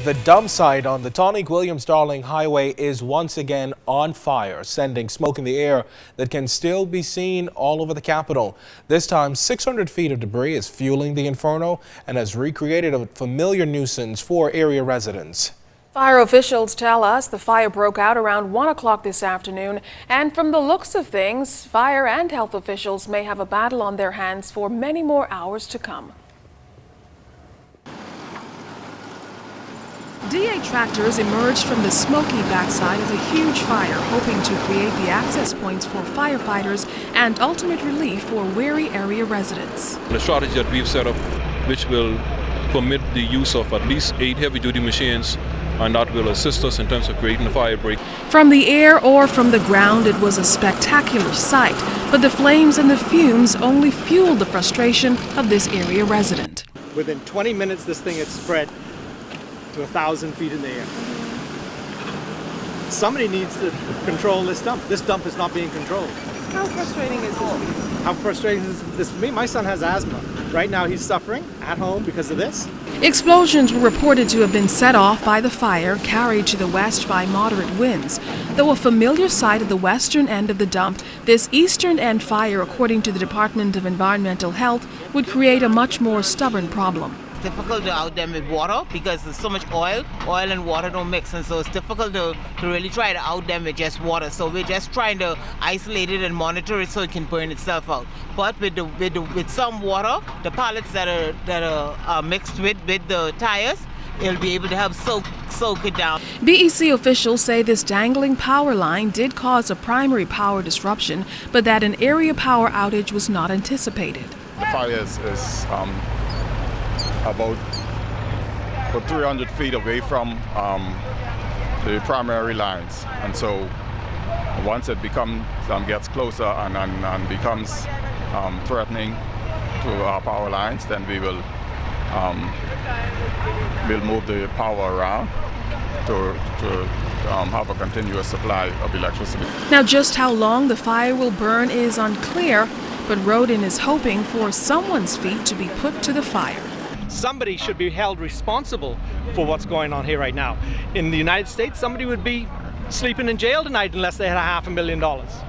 The dump site on the Tonic-Williams-Darling Highway is once again on fire, sending smoke in the air that can still be seen all over the capital. This time, 600 feet of debris is fueling the inferno and has recreated a familiar nuisance for area residents. Fire officials tell us the fire broke out around 1 o'clock this afternoon, and from the looks of things, fire and health officials may have a battle on their hands for many more hours to come. DA tractors emerged from the smoky backside of a huge fire, hoping to create the access points for firefighters and ultimate relief for weary area residents. The strategy that we've set up, which will permit the use of at least 8 heavy-duty machines, and that will assist us in terms of creating a fire break. From the air or from the ground, it was a spectacular sight, but the flames and the fumes only fueled the frustration of this area resident. Within 20 minutes, this thing had spread to 1,000 feet in the air. Somebody needs to control this dump. This dump is not being controlled. How frustrating is this? How frustrating is this for me? My son has asthma. Right now he's suffering at home because of this. Explosions were reported to have been set off by the fire, carried to the west by moderate winds. Though a familiar sight at the western end of the dump, this eastern end fire, according to the Department of Environmental Health, would create a much more stubborn problem. It's difficult to outdam with water because there's so much oil and water don't mix, and so it's difficult to really try to outdam with just water. So we're just trying to isolate it and monitor it so it can burn itself out. But with some water, the pellets that are mixed with the tires, it'll be able to help soak it down. BEC officials say this dangling power line did cause a primary power disruption, but that an area power outage was not anticipated. The fire is about 300 feet away from the primary lines, and so once it gets closer and becomes threatening to our power lines, then we'll move the power around to have a continuous supply of electricity. Now, just how long the fire will burn is unclear, but Rodin is hoping for someone's feet to be put to the fire. Somebody should be held responsible for what's going on here right now. In the United States, somebody would be sleeping in jail tonight unless they had $500,000.